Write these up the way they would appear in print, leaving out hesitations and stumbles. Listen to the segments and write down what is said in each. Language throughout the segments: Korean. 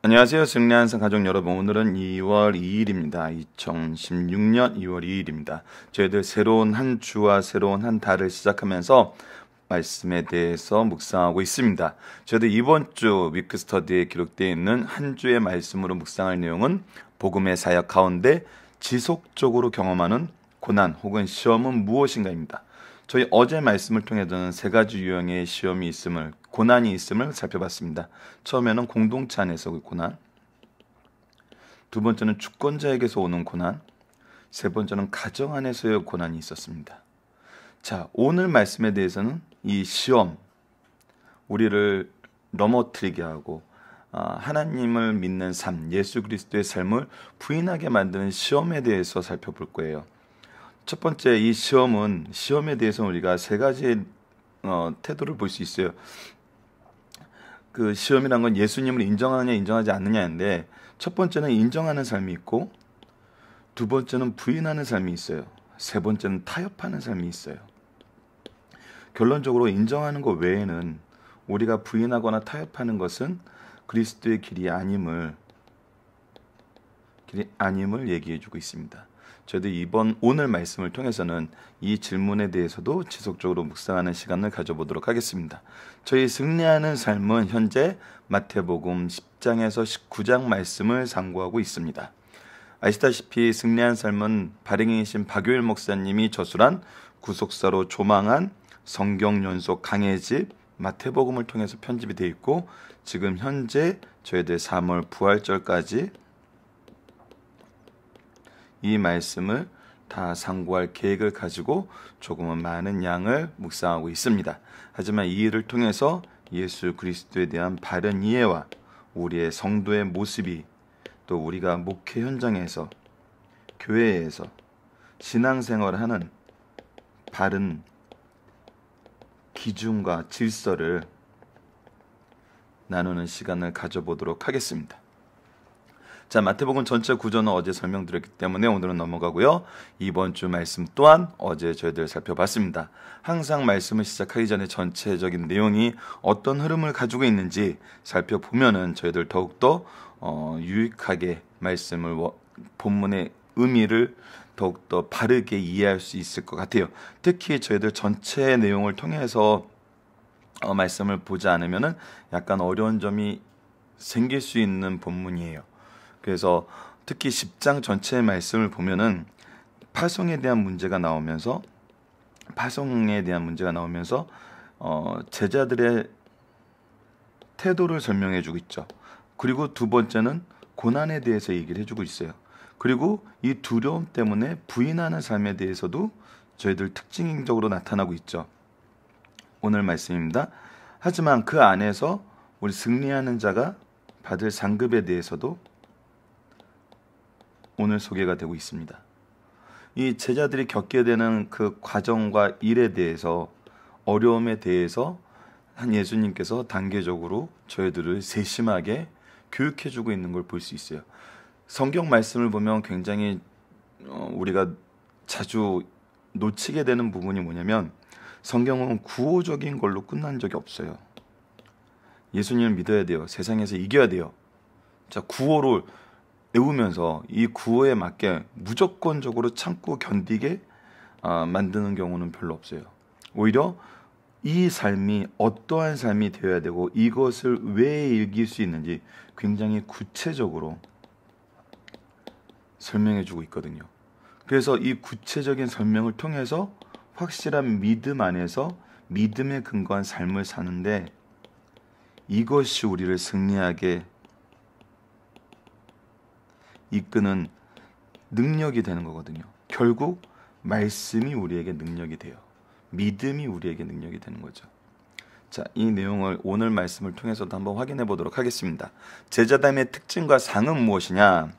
안녕하세요. 승리한산 가족 여러분. 오늘은 2월 2일입니다. 2016년 2월 2일입니다. 저희들 새로운 한 주와 새로운 한 달을 시작하면서 말씀에 대해서 묵상하고 있습니다. 저희들 이번 주 위크 스터디에 기록되어 있는 한 주의 말씀으로 묵상할 내용은 복음의 사역 가운데 지속적으로 경험하는 고난 혹은 시험은 무엇인가입니다. 저희 어제 말씀을 통해서는 세 가지 유형의 시험이 있음을, 고난이 있음을 살펴봤습니다. 처음에는 공동체 안에서의 고난, 두 번째는 주권자에게서 오는 고난, 세 번째는 가정 안에서의 고난이 있었습니다. 자, 오늘 말씀에 대해서는 이 시험, 우리를 넘어뜨리게 하고 하나님을 믿는 삶, 예수 그리스도의 삶을 부인하게 만드는 시험에 대해서 살펴볼 거예요. 첫 번째, 이 시험에 대해서 우리가 세 가지 태도를 볼 수 있어요. 그 시험이란 건 예수님을 인정하느냐 인정하지 않느냐인데, 첫 번째는 인정하는 삶이 있고, 두 번째는 부인하는 삶이 있어요. 세 번째는 타협하는 삶이 있어요. 결론적으로 인정하는 것 외에는 우리가 부인하거나 타협하는 것은 그리스도의 길이 아님을 얘기해주고 있습니다. 저희도 오늘 말씀을 통해서는 이 질문에 대해서도 지속적으로 묵상하는 시간을 가져보도록 하겠습니다. 저희 승리하는 삶은 현재 마태복음 10장에서 19장 말씀을 상고하고 있습니다. 아시다시피 승리한 삶은 발행이신 박요일 목사님이 저술한 구속사로 조망한 성경 연속 강해집 마태복음을 통해서 편집이 되어 있고, 지금 현재 저희들 3월 부활절까지 이 말씀을 다 상고할 계획을 가지고 조금은 많은 양을 묵상하고 있습니다. 하지만 이 일을 통해서 예수 그리스도에 대한 바른 이해와 우리의 성도의 모습이, 또 우리가 목회 현장에서, 교회에서 신앙생활을 하는 바른 기준과 질서를 나누는 시간을 가져보도록 하겠습니다. 자, 마태복음 전체 구조는 어제 설명드렸기 때문에 오늘은 넘어가고요. 이번 주 말씀 또한 어제 저희들 살펴봤습니다. 항상 말씀을 시작하기 전에 전체적인 내용이 어떤 흐름을 가지고 있는지 살펴보면은 저희들 더욱더 유익하게 본문의 의미를 더욱더 바르게 이해할 수 있을 것 같아요. 특히 저희들 전체 내용을 통해서 말씀을 보지 않으면은 약간 어려운 점이 생길 수 있는 본문이에요. 그래서 특히 10장 전체의 말씀을 보면은 파송에 대한 문제가 나오면서 제자들의 태도를 설명해 주고 있죠. 그리고 두 번째는 고난에 대해서 얘기를 해주고 있어요. 그리고 이 두려움 때문에 부인하는 삶에 대해서도 저희들 특징적으로 나타나고 있죠. 오늘 말씀입니다. 하지만 그 안에서 우리 승리하는 자가 받을 상급에 대해서도 오늘 소개가 되고 있습니다. 이 제자들이 겪게 되는 그 과정과 일에 대해서, 어려움에 대해서 한 예수님께서 단계적으로 저희들을 세심하게 교육해주고 있는 걸 볼 수 있어요. 성경 말씀을 보면 굉장히 우리가 자주 놓치게 되는 부분이 뭐냐면, 성경은 구호적인 걸로 끝난 적이 없어요. 예수님을 믿어야 돼요. 세상에서 이겨야 돼요. 자, 구호를 외우면서 이 구호에 맞게 무조건적으로 참고 견디게 만드는 경우는 별로 없어요. 오히려 이 삶이 어떠한 삶이 되어야 되고 이것을 왜 이길 수 있는지 굉장히 구체적으로 설명해 주고 있거든요. 그래서 이 구체적인 설명을 통해서 확실한 믿음 안에서 믿음에 근거한 삶을 사는데, 이것이 우리를 승리하게 이끄는 능력이 되는 거거든요. 결국 말씀이 우리에게 능력이 돼요. 믿음이 우리에게 능력이 되는 거죠. 자, 이 내용을 오늘 말씀을 통해서도 한번 확인해 보도록 하겠습니다. 제자담의 특징과 상은 무엇이냐?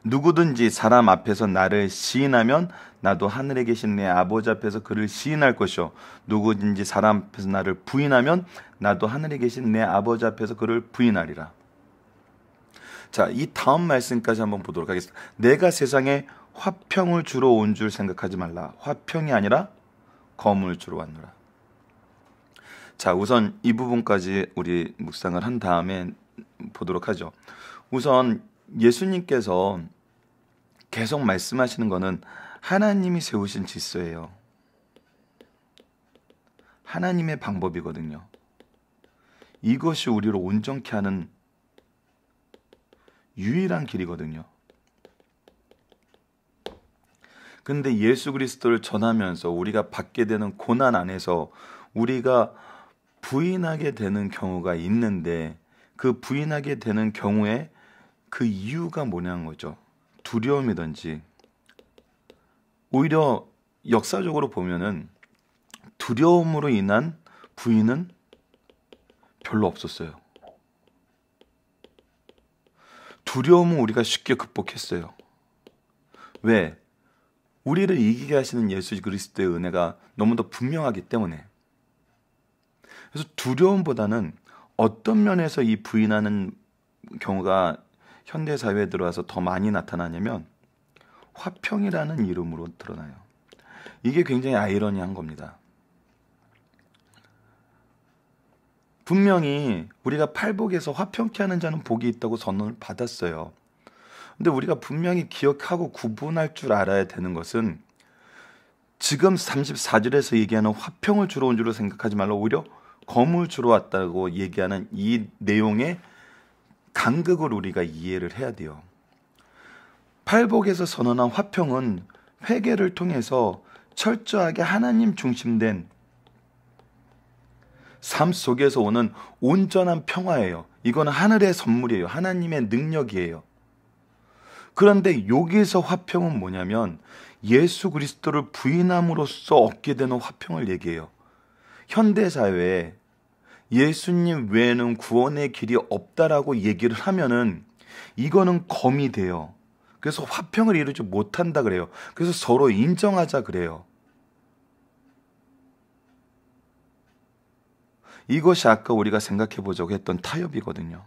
누구든지 사람 앞에서 나를 시인하면 나도 하늘에 계신 내 아버지 앞에서 그를 시인할 것이요, 누구든지 사람 앞에서 나를 부인하면 나도 하늘에 계신 내 아버지 앞에서 그를 부인하리라. 자, 이 다음 말씀까지 한번 보도록 하겠습니다. 내가 세상에 화평을 주러 온 줄 생각하지 말라. 화평이 아니라 검을 주러 왔노라. 자, 우선 이 부분까지 우리 묵상을 한 다음에 보도록 하죠. 우선 예수님께서 계속 말씀하시는 것은 하나님이 세우신 질서예요. 하나님의 방법이거든요. 이것이 우리를 온전케 하는 유일한 길이거든요. 근데 예수 그리스도를 전하면서 우리가 받게 되는 고난 안에서 우리가 부인하게 되는 경우가 있는데, 그 부인하게 되는 경우에 그 이유가 뭐냐는 거죠. 두려움이든지, 오히려 역사적으로 보면은 두려움으로 인한 부인은 별로 없었어요. 두려움은 우리가 쉽게 극복했어요. 왜? 우리를 이기게 하시는 예수 그리스도의 은혜가 너무도 분명하기 때문에. 그래서 두려움보다는 어떤 면에서 이 부인하는 경우가 현대 사회에 들어와서 더 많이 나타나냐면 화평이라는 이름으로 드러나요. 이게 굉장히 아이러니한 겁니다. 분명히 우리가 팔복에서 화평케 하는 자는 복이 있다고 선언을 받았어요. 근데 우리가 분명히 기억하고 구분할 줄 알아야 되는 것은, 지금 34절에서 얘기하는 화평을 주러 온 줄로 생각하지 말라 오히려 검을 주러 왔다고 얘기하는 이 내용의 간극을 우리가 이해를 해야 돼요. 팔복에서 선언한 화평은 회개를 통해서 철저하게 하나님 중심된 삶 속에서 오는 온전한 평화예요. 이거는 하늘의 선물이에요. 하나님의 능력이에요. 그런데 여기서 화평은 뭐냐면 예수 그리스도를 부인함으로써 얻게 되는 화평을 얘기해요. 현대사회에 예수님 외에는 구원의 길이 없다라고 얘기를 하면은 이거는 검이 돼요. 그래서 화평을 이루지 못한다 그래요. 그래서 서로 인정하자 그래요. 이것이 아까 우리가 생각해 보자고 했던 타협이거든요.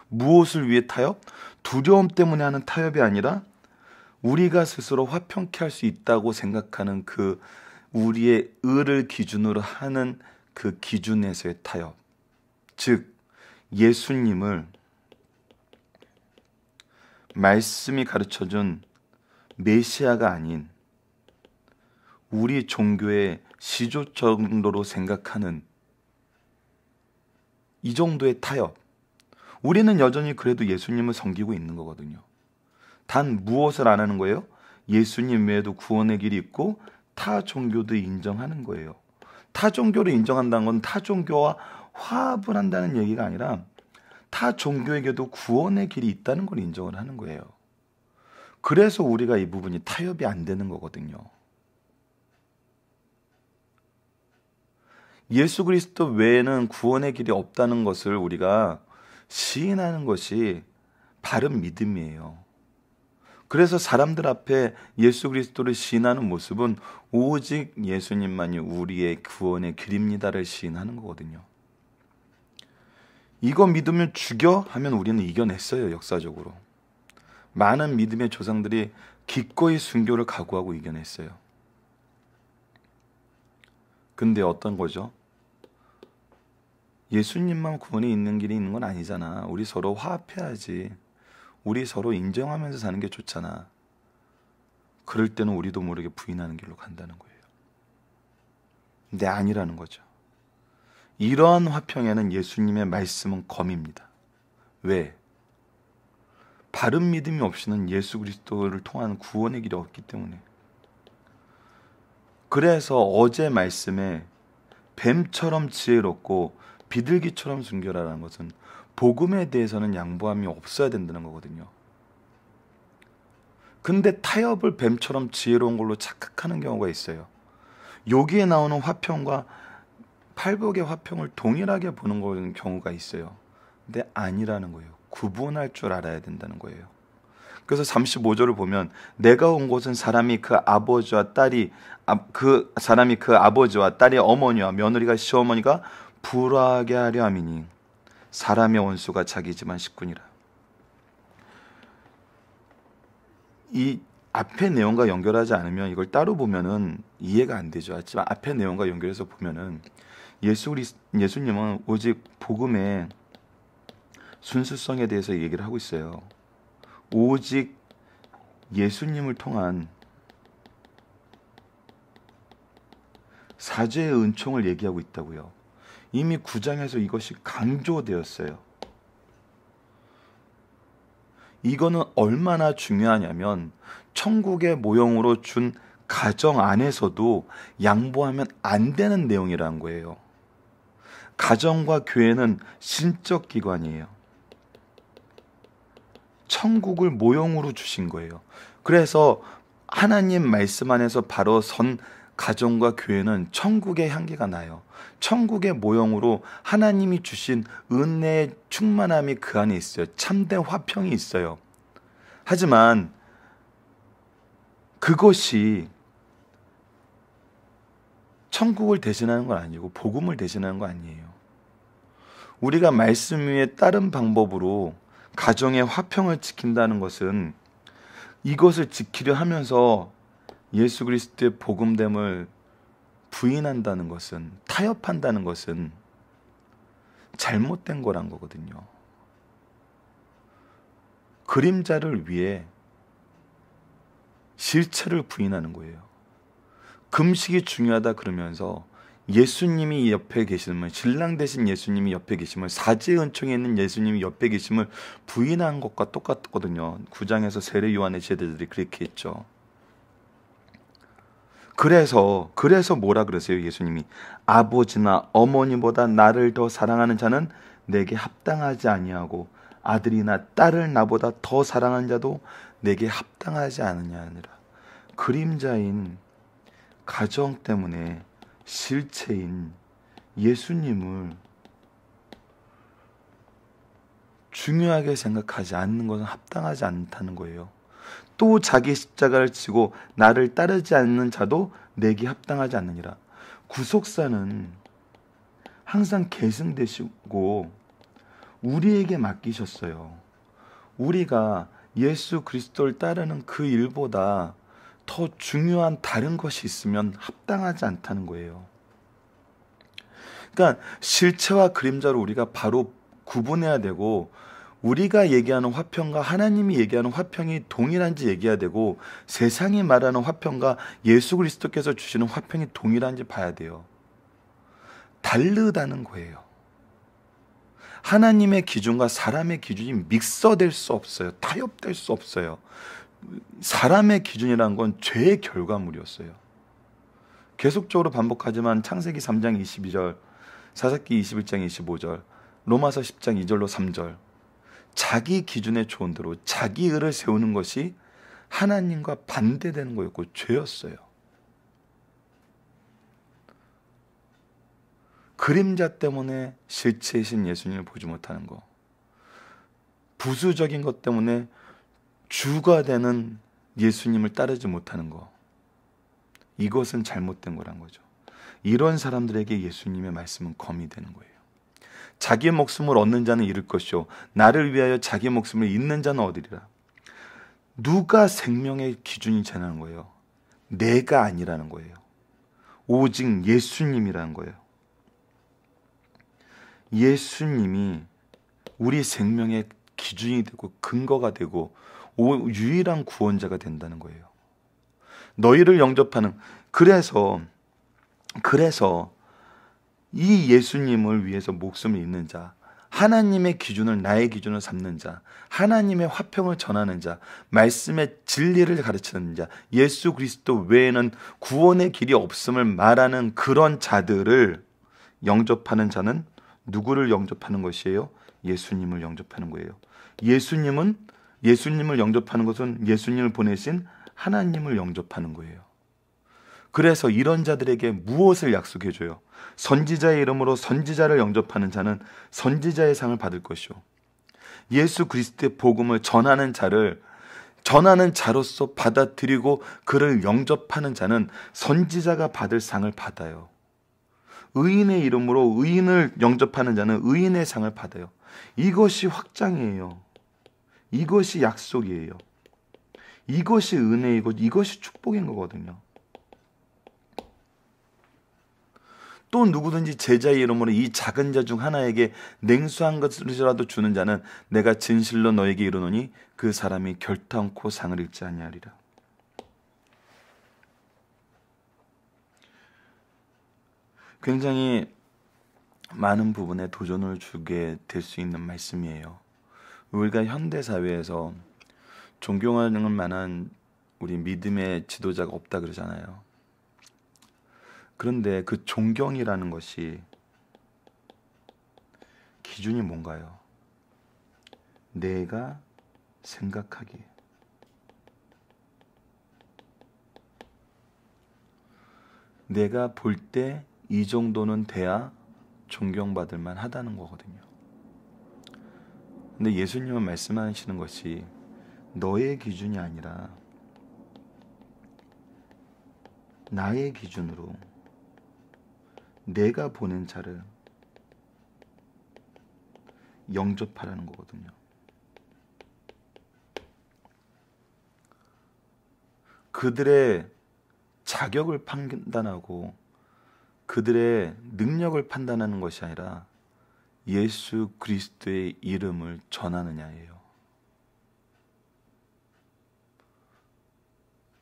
무엇을 위해 타협? 두려움 때문에 하는 타협이 아니라 우리가 스스로 화평케 할 수 있다고 생각하는 그 우리의 의를 기준으로 하는 그 기준에서의 타협. 즉 예수님을 말씀이 가르쳐준 메시아가 아닌 우리 종교의 시조 정도로 생각하는 이 정도의 타협. 우리는 여전히 그래도 예수님을 섬기고 있는 거거든요. 단 무엇을 안 하는 거예요? 예수님 외에도 구원의 길이 있고 타 종교도 인정하는 거예요. 타 종교를 인정한다는 건 타 종교와 화합을 한다는 얘기가 아니라 타 종교에게도 구원의 길이 있다는 걸 인정을 하는 거예요. 그래서 우리가 이 부분이 타협이 안 되는 거거든요. 예수 그리스도 외에는 구원의 길이 없다는 것을 우리가 시인하는 것이 바른 믿음이에요. 그래서 사람들 앞에 예수 그리스도를 시인하는 모습은 오직 예수님만이 우리의 구원의 길입니다를 시인하는 거거든요. 이거 믿으면 죽여? 하면 우리는 이겨냈어요. 역사적으로. 많은 믿음의 조상들이 기꺼이 순교를 각오하고 이겨냈어요. 근데 어떤 거죠? 예수님만 구원이 있는 길이 있는 건 아니잖아. 우리 서로 화합해야지. 우리 서로 인정하면서 사는 게 좋잖아. 그럴 때는 우리도 모르게 부인하는 길로 간다는 거예요. 근데 아니라는 거죠. 이러한 화평에는 예수님의 말씀은 검입니다. 왜? 바른 믿음이 없이는 예수 그리스도를 통한 구원의 길이 없기 때문에. 그래서 어제 말씀에 뱀처럼 지혜롭고 비둘기처럼 순결하라는 것은 복음에 대해서는 양보함이 없어야 된다는 거거든요. 근데 타협을 뱀처럼 지혜로운 걸로 착각하는 경우가 있어요. 여기에 나오는 화평과 팔복의 화평을 동일하게 보는 경우가 있어요. 근데 아니라는 거예요. 구분할 줄 알아야 된다는 거예요. 그래서 35절을 보면 내가 온 곳은 사람이 그 아버지와 딸이 어머니와 며느리가 시어머니가 불화하게 하려 함이니 사람의 원수가 자기 집안 식구니라. 이 앞의 내용과 연결하지 않으면 이걸 따로 보면은 이해가 안 되죠. 하지만 앞의 내용과 연결해서 보면은 예수님은 오직 복음에 순수성에 대해서 얘기를 하고 있어요. 오직 예수님을 통한 사죄의 은총을 얘기하고 있다고요. 이미 9장에서 이것이 강조되었어요. 이거는 얼마나 중요하냐면 천국의 모형으로 준 가정 안에서도 양보하면 안 되는 내용이라는 거예요. 가정과 교회는 신적 기관이에요. 천국을 모형으로 주신 거예요. 그래서 하나님 말씀 안에서 바로 선 가정과 교회는 천국의 향기가 나요. 천국의 모형으로 하나님이 주신 은혜의 충만함이 그 안에 있어요. 참된 화평이 있어요. 하지만 그것이 천국을 대신하는 건 아니고 복음을 대신하는 거 아니에요. 우리가 말씀 위에 다른 방법으로 가정의 화평을 지킨다는 것은 이것을 지키려 하면서 예수 그리스도의 복음됨을 부인한다는 것은, 타협한다는 것은 잘못된 거란 거거든요. 그림자를 위해 실체를 부인하는 거예요. 금식이 중요하다 그러면서 예수님이 옆에 계심을, 신랑 대신 예수님이 옆에 계심을, 사죄의 은총에 있는 예수님이 옆에 계심을 부인한 것과 똑같거든요. 9장에서 세례 요한의 제자들이 그렇게 했죠. 그래서 뭐라 그러세요? 예수님이 아버지나 어머니보다 나를 더 사랑하는 자는 내게 합당하지 아니하고 아들이나 딸을 나보다 더 사랑하는 자도 내게 합당하지 않느냐 하니라. 그림자인 가정 때문에 실체인 예수님을 중요하게 생각하지 않는 것은 합당하지 않다는 거예요. 또 자기 십자가를 지고 나를 따르지 않는 자도 내게 합당하지 않느니라. 구속사는 항상 계승되시고 우리에게 맡기셨어요. 우리가 예수 그리스도를 따르는 그 일보다 더 중요한 다른 것이 있으면 합당하지 않다는 거예요. 그러니까 실체와 그림자로 우리가 바로 구분해야 되고, 우리가 얘기하는 화평과 하나님이 얘기하는 화평이 동일한지 얘기해야 되고, 세상이 말하는 화평과 예수 그리스도께서 주시는 화평이 동일한지 봐야 돼요. 다르다는 거예요. 하나님의 기준과 사람의 기준이 믹서될 수 없어요. 타협될 수 없어요. 사람의 기준이란 건 죄의 결과물이었어요. 계속적으로 반복하지만 창세기 3장 22절, 사사기 21장 25절, 로마서 10장 2절로 3절, 자기 기준의 조언대로 자기 의를 세우는 것이 하나님과 반대되는 거였고 죄였어요. 그림자 때문에 실체이신 예수님을 보지 못하는 거, 부수적인 것 때문에 주가 되는 예수님을 따르지 못하는 거, 이것은 잘못된 거란 거죠. 이런 사람들에게 예수님의 말씀은 검이 되는 거예요. 자기의 목숨을 얻는 자는 잃을 것이요 나를 위하여 자기의 목숨을 잃는 자는 얻으리라. 누가 생명의 기준이 되는 거예요? 내가 아니라는 거예요. 오직 예수님이라는 거예요. 예수님이 우리 생명의 기준이 되고 근거가 되고 유일한 구원자가 된다는 거예요. 너희를 영접하는, 그래서 이 예수님을 위해서 목숨을 잃는 자, 하나님의 기준을 나의 기준으로 삼는 자, 하나님의 화평을 전하는 자, 말씀의 진리를 가르치는 자, 예수 그리스도 외에는 구원의 길이 없음을 말하는 그런 자들을 영접하는 자는 누구를 영접하는 것이에요? 예수님을 영접하는 거예요. 예수님을 영접하는 것은 예수님을 보내신 하나님을 영접하는 거예요. 그래서 이런 자들에게 무엇을 약속해줘요? 선지자의 이름으로 선지자를 영접하는 자는 선지자의 상을 받을 것이요, 예수 그리스도의 복음을 전하는 자로서 받아들이고 그를 영접하는 자는 선지자가 받을 상을 받아요. 의인의 이름으로 의인을 영접하는 자는 의인의 상을 받아요. 이것이 확장이에요. 이것이 약속이에요. 이것이 은혜이고 이것이 축복인 거거든요. 또 누구든지 제자의 이름으로 이 작은 자 중 하나에게 냉수한 것이라도 주는 자는 내가 진실로 너에게 이르노니 그 사람이 결탄코 상을 잃지 아니하리라. 굉장히 많은 부분에 도전을 주게 될 수 있는 말씀이에요. 우리가 현대 사회에서 존경하는 만한 우리 믿음의 지도자가 없다 그러잖아요. 그런데 그 존경이라는 것이 기준이 뭔가요? 내가 생각하기에. 내가 볼 때 이 정도는 돼야 존경받을 만하다는 거거든요. 근데 예수님은 말씀하시는 것이 너의 기준이 아니라 나의 기준으로 내가 보낸 자를 영접하라는 거거든요. 그들의 자격을 판단하고 그들의 능력을 판단하는 것이 아니라 예수 그리스도의 이름을 전하느냐예요.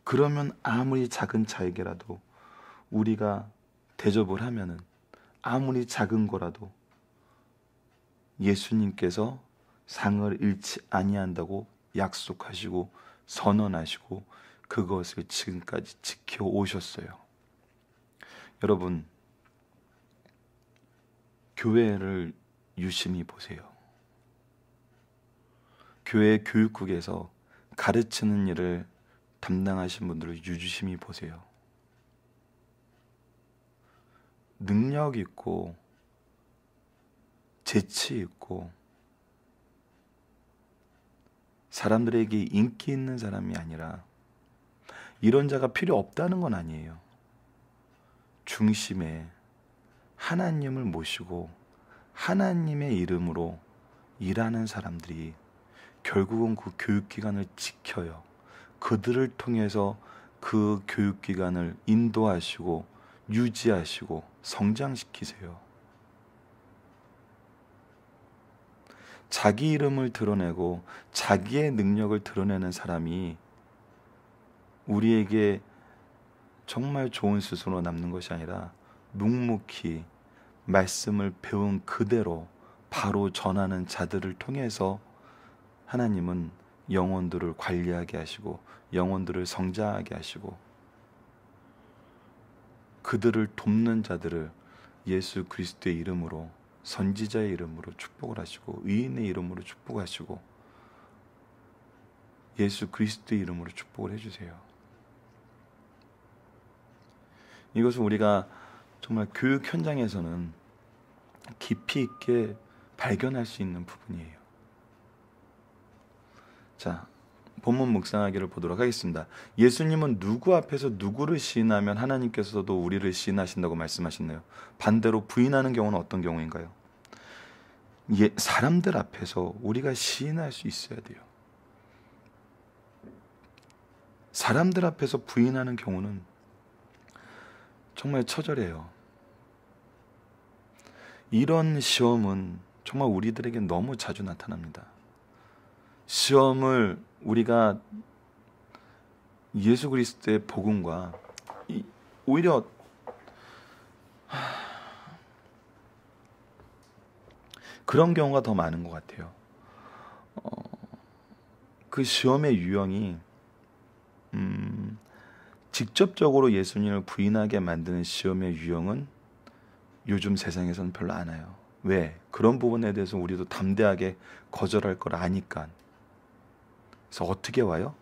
그러면 아무리 작은 자에게라도 우리가 대접을 하면은 아무리 작은 거라도 예수님께서 상을 잃지 아니한다고 약속하시고 선언하시고 그것을 지금까지 지켜오셨어요. 여러분, 교회를 유심히 보세요. 교회 교육국에서 가르치는 일을 담당하신 분들을 유심히 보세요. 능력 있고 재치 있고 사람들에게 인기 있는 사람이 아니라 이런 자가 필요 없다는 건 아니에요. 중심에 하나님을 모시고 하나님의 이름으로 일하는 사람들이 결국은 그 교육기관을 지켜요. 그들을 통해서 그 교육기관을 인도하시고 유지하시고 성장시키세요. 자기 이름을 드러내고 자기의 능력을 드러내는 사람이 우리에게 정말 좋은 스승으로 남는 것이 아니라 묵묵히 말씀을 배운 그대로 바로 전하는 자들을 통해서 하나님은 영혼들을 관리하게 하시고 영혼들을 성장하게 하시고 그들을 돕는 자들을 예수 그리스도의 이름으로 선지자의 이름으로 축복을 하시고 의인의 이름으로 축복하시고 예수 그리스도의 이름으로 축복을 해주세요. 이것은 우리가 정말 교육 현장에서는 깊이 있게 발견할 수 있는 부분이에요. 자, 본문 묵상하기를 보도록 하겠습니다. 예수님은 누구 앞에서 누구를 시인하면 하나님께서도 우리를 시인하신다고 말씀하셨나요? 반대로 부인하는 경우는 어떤 경우인가요? 사람들 앞에서 우리가 시인할 수 있어야 돼요. 사람들 앞에서 부인하는 경우는 정말 처절해요. 이런 시험은 정말 우리들에게 너무 자주 나타납니다. 시험을 우리가 예수 그리스도의 복음과 오히려 그런 경우가 더 많은 것 같아요. 그 시험의 유형이 직접적으로 예수님을 부인하게 만드는 시험의 유형은 요즘 세상에서는 별로 안 와요. 왜? 그런 부분에 대해서 우리도 담대하게 거절할 걸 아니까. 그래서 어떻게 와요?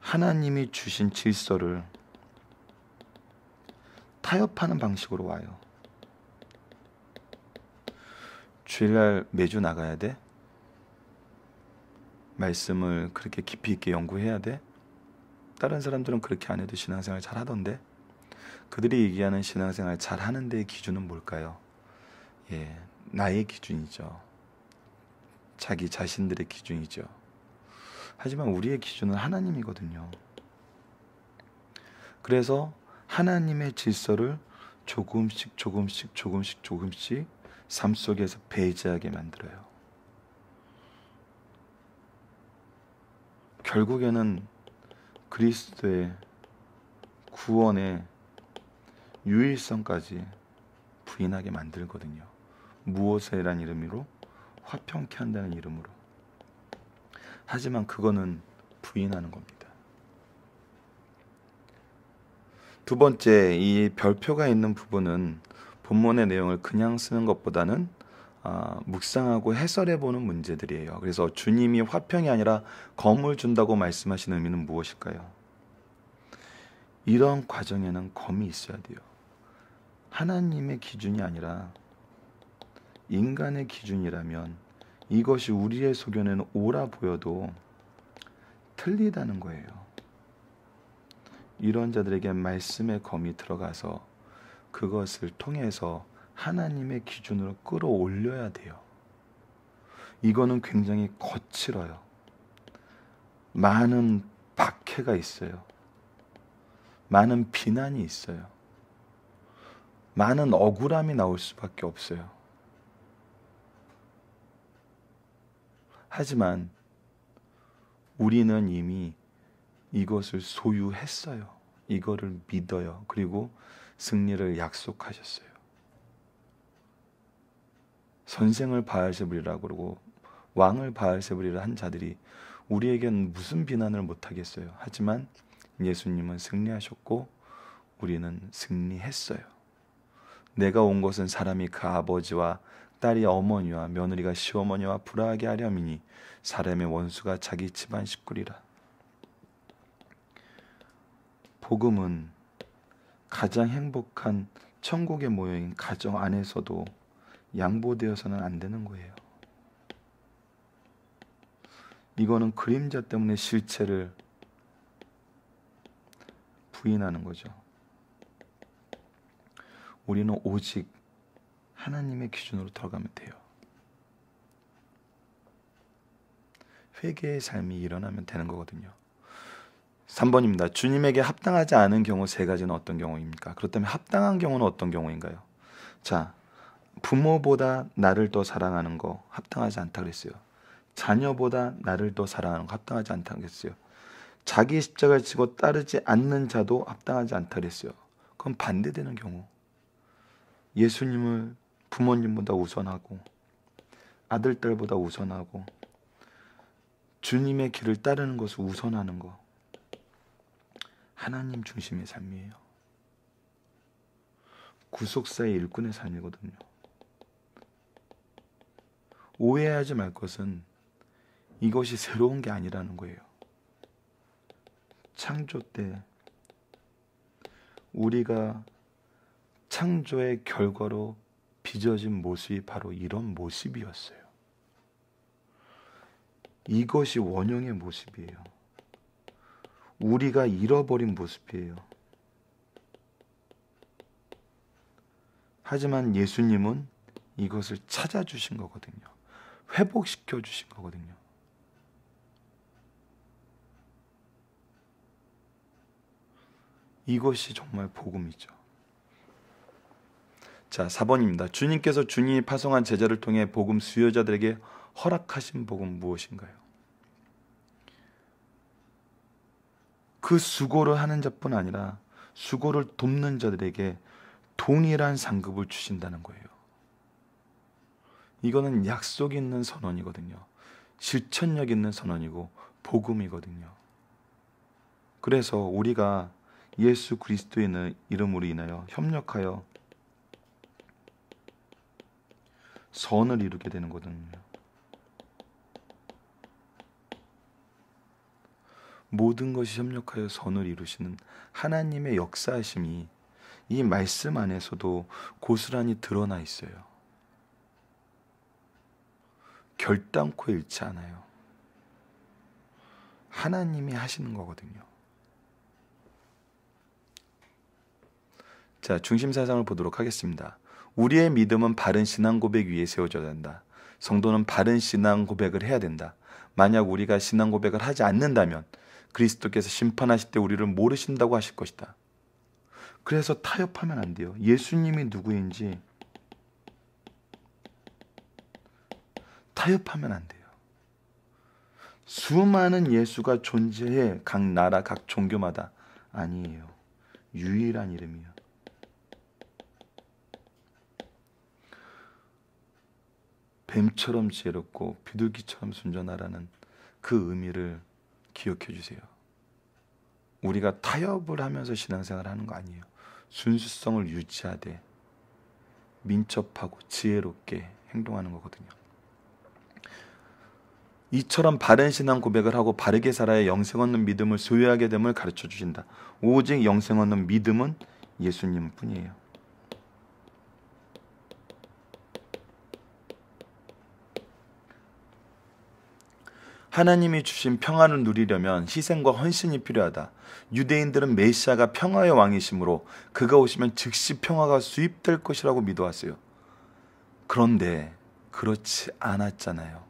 하나님이 주신 질서를 타협하는 방식으로 와요. 주일날 매주 나가야 돼? 말씀을 그렇게 깊이 있게 연구해야 돼? 다른 사람들은 그렇게 안 해도 신앙생활 잘 하던데? 그들이 얘기하는 신앙생활 잘 하는 데의 기준은 뭘까요? 나의 기준이죠. 자기 자신들의 기준이죠. 하지만 우리의 기준은 하나님이거든요. 그래서 하나님의 질서를 조금씩 삶 속에서 배제하게 만들어요. 결국에는 그리스도의 구원의 유일성까지 부인하게 만들거든요. 무엇이란 이름으로? 화평케 한다는 이름으로. 하지만 그거는 부인하는 겁니다. 두 번째, 이 별표가 있는 부분은 본문의 내용을 그냥 쓰는 것보다는 묵상하고 해설해보는 문제들이에요. 그래서 주님이 화평이 아니라 검을 준다고 말씀하시는 의미는 무엇일까요? 이런 과정에는 검이 있어야 돼요. 하나님의 기준이 아니라 인간의 기준이라면 이것이 우리의 소견에는 옳아 보여도 틀리다는 거예요. 이런 자들에게 말씀의 검이 들어가서 그것을 통해서 하나님의 기준으로 끌어올려야 돼요. 이거는 굉장히 거칠어요. 많은 박해가 있어요. 많은 비난이 있어요. 많은 억울함이 나올 수밖에 없어요. 하지만 우리는 이미 이것을 소유했어요. 이거를 믿어요. 그리고 승리를 약속하셨어요. 선생을 바알세불이라고 그러고 왕을 바알세불이라 한 자들이 우리에겐 무슨 비난을 못하겠어요. 하지만 예수님은 승리하셨고 우리는 승리했어요. 내가 온 것은 사람이 그 아버지와 딸이 어머니와 며느리가 시어머니와 불화하게 하려미니 사람의 원수가 자기 집안 식구리라. 복음은 가장 행복한 천국의 모형인 가정 안에서도 양보되어서는 안 되는 거예요. 이거는 그림자 때문에 실체를 부인하는 거죠. 우리는 오직 하나님의 기준으로 들어가면 돼요. 회개의 삶이 일어나면 되는 거거든요. 3번입니다. 주님에게 합당하지 않은 경우 세 가지는 어떤 경우입니까? 그렇다면 합당한 경우는 어떤 경우인가요? 자, 부모보다 나를 더 사랑하는 거 합당하지 않다 그랬어요. 자녀보다 나를 더 사랑하는 거 합당하지 않다 그랬어요. 자기 십자가를 지고 따르지 않는 자도 합당하지 않다 그랬어요. 그럼 반대되는 경우, 예수님을 부모님보다 우선하고 아들, 딸보다 우선하고 주님의 길을 따르는 것을 우선하는 거, 하나님 중심의 삶이에요. 구속사의 일꾼의 삶이거든요. 오해하지 말 것은 이것이 새로운 게 아니라는 거예요. 창조 때 우리가 창조의 결과로 빚어진 모습이 바로 이런 모습이었어요. 이것이 원형의 모습이에요. 우리가 잃어버린 모습이에요. 하지만 예수님은 이것을 찾아주신 거거든요. 회복시켜 주신 거거든요. 이것이 정말 복음이죠. 자, 4번입니다. 주님께서 주님이 파송한 제자를 통해 복음 수요자들에게 허락하신 복음 무엇인가요? 그 수고를 하는 자뿐 아니라 수고를 돕는 자들에게 동일한 상급을 주신다는 거예요. 이거는 약속 있는 선언이거든요. 실천력 있는 선언이고 복음이거든요. 그래서 우리가 예수 그리스도의 이름으로 인하여 협력하여 선을 이루게 되는 거거든요. 모든 것이 협력하여 선을 이루시는 하나님의 역사하심이 이 말씀 안에서도 고스란히 드러나 있어요. 결단코 잃지 않아요. 하나님이 하시는 거거든요. 자, 중심 사상을 보도록 하겠습니다. 우리의 믿음은 바른 신앙 고백 위에 세워져야 한다. 성도는 바른 신앙 고백을 해야 된다. 만약 우리가 신앙 고백을 하지 않는다면 그리스도께서 심판하실 때 우리를 모르신다고 하실 것이다. 그래서 타협하면 안 돼요. 예수님이 누구인지 타협하면 안 돼요. 수많은 예수가 존재해 각 나라 각 종교마다. 아니에요. 유일한 이름이요. 뱀처럼 지혜롭고 비둘기처럼 순전하라는 그 의미를 기억해 주세요. 우리가 타협을 하면서 신앙생활을 하는 거 아니에요. 순수성을 유지하되 민첩하고 지혜롭게 행동하는 거거든요. 이처럼 바른 신앙 고백을 하고 바르게 살아야 영생 얻는 믿음을 소유하게 됨을 가르쳐 주신다. 오직 영생 얻는 믿음은 예수님 뿐이에요. 하나님이 주신 평안을 누리려면 희생과 헌신이 필요하다. 유대인들은 메시아가 평화의 왕이시므로 그가 오시면 즉시 평화가 수입될 것이라고 믿어왔어요. 그런데 그렇지 않았잖아요.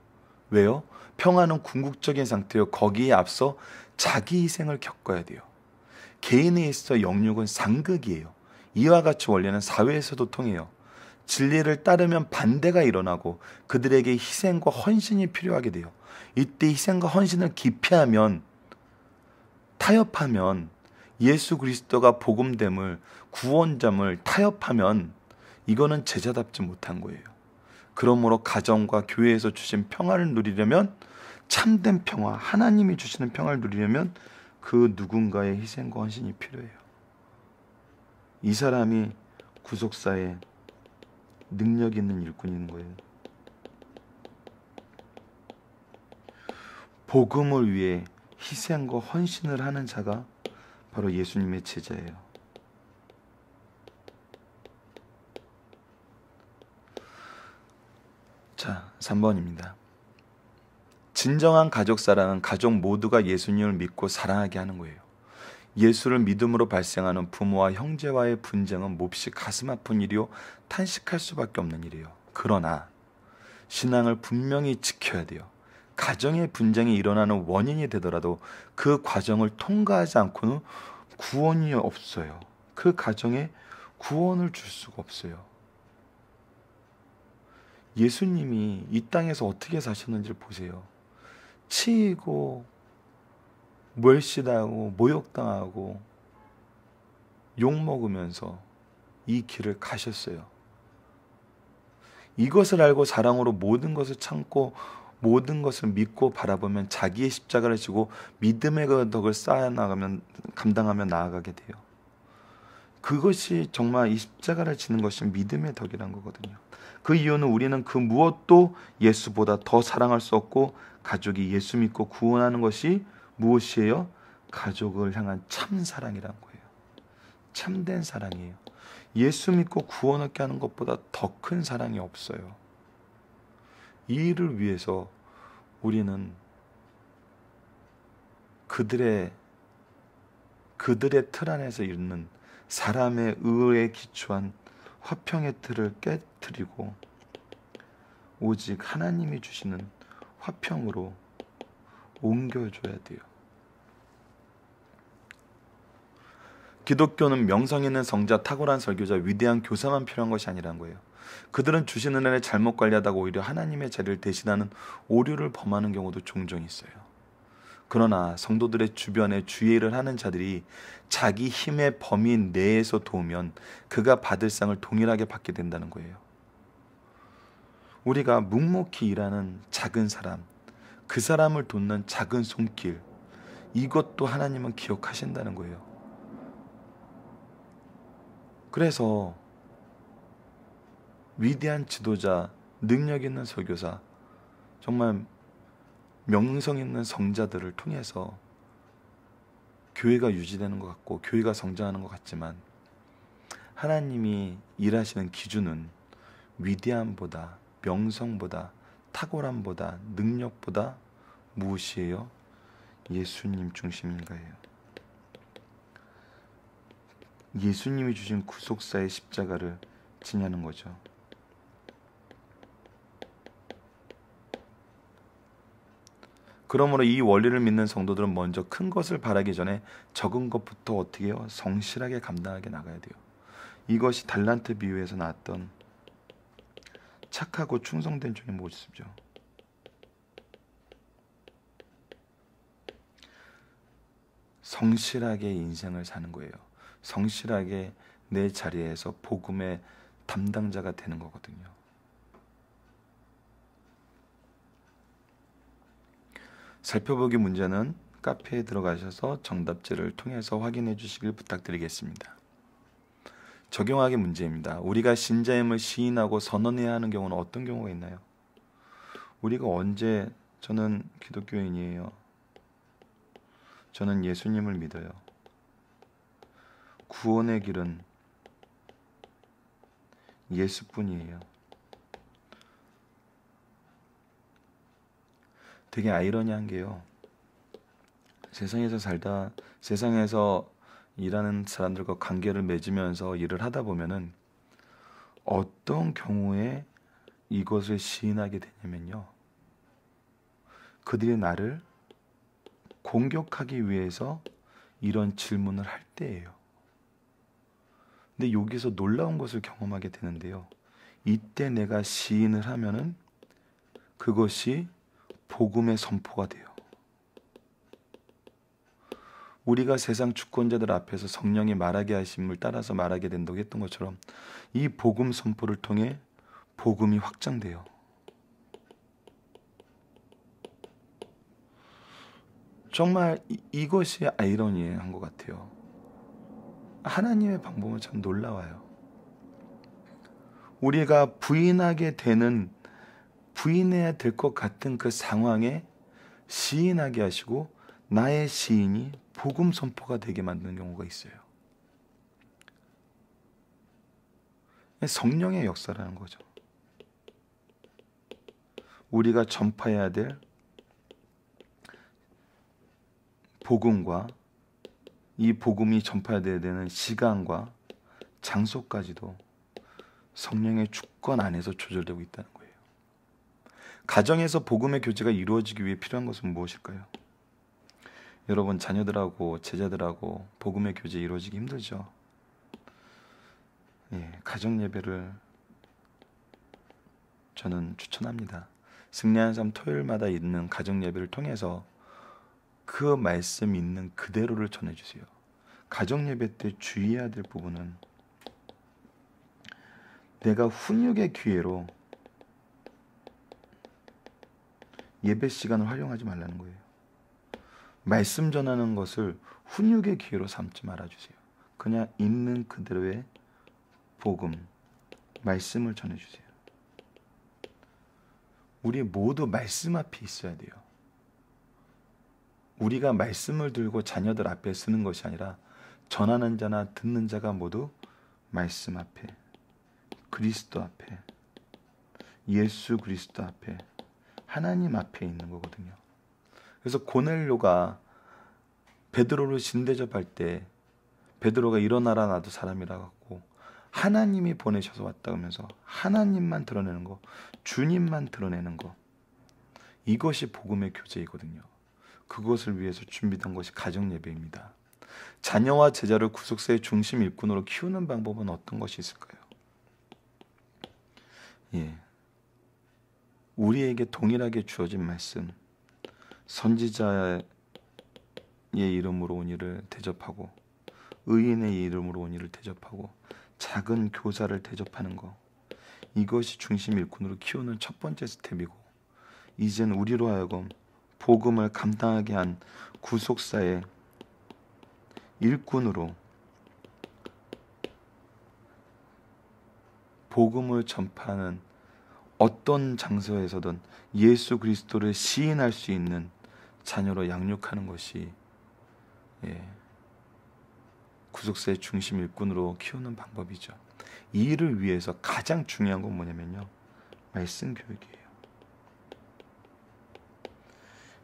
왜요? 평화는 궁극적인 상태요. 거기에 앞서 자기 희생을 겪어야 돼요. 개인에 있어 영육은 상극이에요. 이와 같이 원리는 사회에서도 통해요. 진리를 따르면 반대가 일어나고 그들에게 희생과 헌신이 필요하게 돼요. 이때 희생과 헌신을 기피하면, 타협하면, 예수 그리스도가 복음됨을, 구원점을 타협하면 이거는 제자답지 못한 거예요. 그러므로 가정과 교회에서 주신 평화를 누리려면, 참된 평화, 하나님이 주시는 평화를 누리려면 그 누군가의 희생과 헌신이 필요해요. 이 사람이 구속사에 능력 있는 일꾼인 거예요. 복음을 위해 희생과 헌신을 하는 자가 바로 예수님의 제자예요. 자, 3번입니다. 진정한 가족사랑은 가족 모두가 예수님을 믿고 사랑하게 하는 거예요. 예수를 믿음으로 발생하는 부모와 형제와의 분쟁은 몹시 가슴 아픈 일이요 탄식할 수밖에 없는 일이에요. 그러나 신앙을 분명히 지켜야 돼요. 가정의 분쟁이 일어나는 원인이 되더라도 그 과정을 통과하지 않고는 구원이 없어요. 그 가정에 구원을 줄 수가 없어요. 예수님이 이 땅에서 어떻게 사셨는지를 보세요. 치이고 멸시당하고 모욕당하고 욕먹으면서 이 길을 가셨어요. 이것을 알고 사랑으로 모든 것을 참고 모든 것을 믿고 바라보면 자기의 십자가를 지고 믿음의 그 덕을 쌓아나가면 감당하며 나아가게 돼요. 그것이 정말 이 십자가를 지는 것이 믿음의 덕이란 거거든요. 그 이유는 우리는 그 무엇도 예수보다 더 사랑할 수 없고 가족이 예수 믿고 구원하는 것이 무엇이에요? 가족을 향한 참 사랑이란 거예요. 참된 사랑이에요. 예수 믿고 구원 얻게 하는 것보다 더 큰 사랑이 없어요. 이 일을 위해서 우리는 그들의 틀 안에서 있는 사람의 의에 기초한 화평의 틀을 깨뜨리고 오직 하나님이 주시는 화평으로 옮겨줘야 돼요. 기독교는 명성 있는 성자, 탁월한 설교자, 위대한 교사만 필요한 것이 아니란 거예요. 그들은 주신 은혜를 잘못 관리하다가 오히려 하나님의 자리를 대신하는 오류를 범하는 경우도 종종 있어요. 그러나 성도들의 주변에 주의 일을 하는 자들이 자기 힘의 범위 내에서 도우면 그가 받을 상을 동일하게 받게 된다는 거예요. 우리가 묵묵히 일하는 작은 사람, 그 사람을 돕는 작은 손길, 이것도 하나님은 기억하신다는 거예요. 그래서 위대한 지도자, 능력 있는 설교사, 정말 명성 있는 성자들을 통해서 교회가 유지되는 것 같고 교회가 성장하는 것 같지만 하나님이 일하시는 기준은 위대함보다, 명성보다, 탁월함보다, 능력보다 무엇이에요? 예수님 중심인 거예요. 예수님이 주신 구속사의 십자가를 지냐는 거죠. 그러므로 이 원리를 믿는 성도들은 먼저 큰 것을 바라기 전에 적은 것부터 어떻게 해요? 성실하게 감당하게 나가야 돼요. 이것이 달란트 비유에서 나왔던 착하고 충성된 종의 모습이죠. 성실하게 인생을 사는 거예요. 성실하게 내 자리에서 복음의 담당자가 되는 거거든요. 살펴보기 문제는 카페에 들어가셔서 정답지를 통해서 확인해 주시길 부탁드리겠습니다. 적용하기 문제입니다. 우리가 신자임을 시인하고 선언해야 하는 경우는 어떤 경우가 있나요? 우리가 언제 저는 기독교인이에요. 저는 예수님을 믿어요. 구원의 길은 예수뿐이에요. 되게 아이러니한 게요. 세상에서 살다 세상에서 일하는 사람들과 관계를 맺으면서 일을 하다 보면은 어떤 경우에 이것을 시인하게 되냐면요. 그들이 나를 공격하기 위해서 이런 질문을 할 때예요. 근데 여기서 놀라운 것을 경험하게 되는데요. 이때 내가 시인을 하면은 그것이 복음의 선포가 돼요. 우리가 세상 주권자들 앞에서 성령이 말하게 하심을 따라서 말하게 된다고 했던 것처럼 이 복음 선포를 통해 복음이 확장돼요. 정말 이것이 아이러니한 것 같아요. 하나님의 방법은 참 놀라워요. 우리가 부인해야 될 것 같은 그 상황에 시인하게 하시고 나의 시인이 복음 선포가 되게 만드는 경우가 있어요. 성령의 역사라는 거죠. 우리가 전파해야 될 복음과 이 복음이 전파돼야 되는 시간과 장소까지도 성령의 주권 안에서 조절되고 있다는 거예요. 가정에서 복음의 교제가 이루어지기 위해 필요한 것은 무엇일까요? 여러분, 자녀들하고 제자들하고 복음의 교제 이루어지기 힘들죠. 가정 예배를 저는 추천합니다. 승리하는 삶 토요일마다 있는 가정 예배를 통해서 그 말씀 있는 그대로를 전해주세요. 가정 예배 때 주의해야 될 부분은 내가 훈육의 기회로 예배 시간을 활용하지 말라는 거예요. 말씀 전하는 것을 훈육의 기회로 삼지 말아주세요. 그냥 있는 그대로의 복음, 말씀을 전해주세요. 우리 모두 말씀 앞에 있어야 돼요. 우리가 말씀을 들고 자녀들 앞에 쓰는 것이 아니라 전하는 자나 듣는 자가 모두 말씀 앞에, 그리스도 앞에, 예수 그리스도 앞에, 하나님 앞에 있는 거거든요. 그래서 고넬료가 베드로를 진대접할 때 베드로가 일어나라 나도 사람이라 갖고 하나님이 보내셔서 왔다 하면서 하나님만 드러내는 거, 주님만 드러내는 거, 이것이 복음의 교제이거든요. 그것을 위해서 준비된 것이 가정 예배입니다. 자녀와 제자를 구속사의 중심 일꾼으로 키우는 방법은 어떤 것이 있을까요? 우리에게 동일하게 주어진 말씀, 선지자의 이름으로 온 이를 대접하고 의인의 이름으로 온 이를 대접하고 작은 교사를 대접하는 것, 이것이 중심 일꾼으로 키우는 첫 번째 스텝이고, 이젠 우리로 하여금 복음을 감당하게 한 구속사의 일꾼으로 복음을 전파하는 어떤 장소에서든 예수 그리스도를 시인할 수 있는 자녀로 양육하는 것이 구속사의 중심 일꾼으로 키우는 방법이죠. 이 일을 위해서 가장 중요한 건 뭐냐면요, 말씀 교육이에요.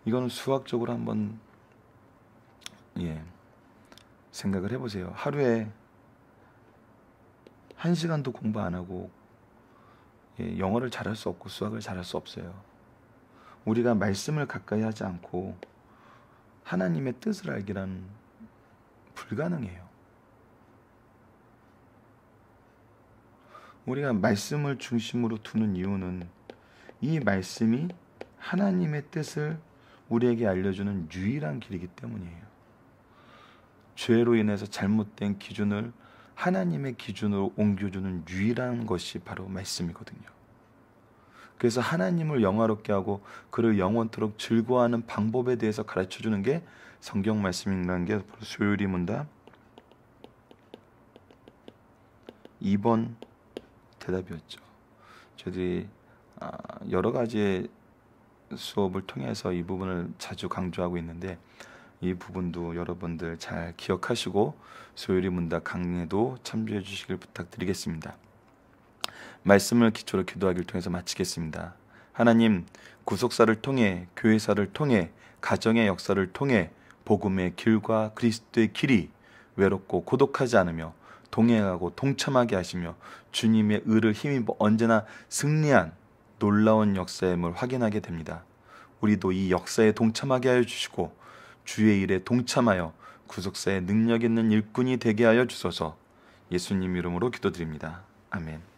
이거는 수학적으로 한번 생각을 해보세요. 하루에 1시간도 공부 안 하고 영어를 잘할 수 없고 수학을 잘할 수 없어요. 우리가 말씀을 가까이 하지 않고 하나님의 뜻을 알기란 불가능해요. 우리가 말씀을 중심으로 두는 이유는 이 말씀이 하나님의 뜻을 우리에게 알려주는 유일한 길이기 때문이에요. 죄로 인해서 잘못된 기준을 하나님의 기준으로 옮겨주는 유일한 것이 바로 말씀이거든요. 그래서 하나님을 영화롭게 하고 그를 영원토록 즐거워하는 방법에 대해서 가르쳐주는 게 성경 말씀이라는 게 바로 소요리 문답 2번 대답이었죠. 저희들이 여러 가지의 수업을 통해서 이 부분을 자주 강조하고 있는데 이 부분도 여러분들 잘 기억하시고 소요리 문답 강의에도 참조해 주시길 부탁드리겠습니다. 말씀을 기초로 기도하기를 통해서 마치겠습니다. 하나님, 구속사를 통해 교회사를 통해 가정의 역사를 통해 복음의 길과 그리스도의 길이 외롭고 고독하지 않으며 동행하고 동참하게 하시며 주님의 의를 힘입어 언제나 승리한 놀라운 역사임을 확인하게 됩니다. 우리도 이 역사에 동참하게 하여 주시고 주의 일에 동참하여 구속사의 능력 있는 일꾼이 되게 하여 주소서. 예수님 이름으로 기도드립니다. 아멘.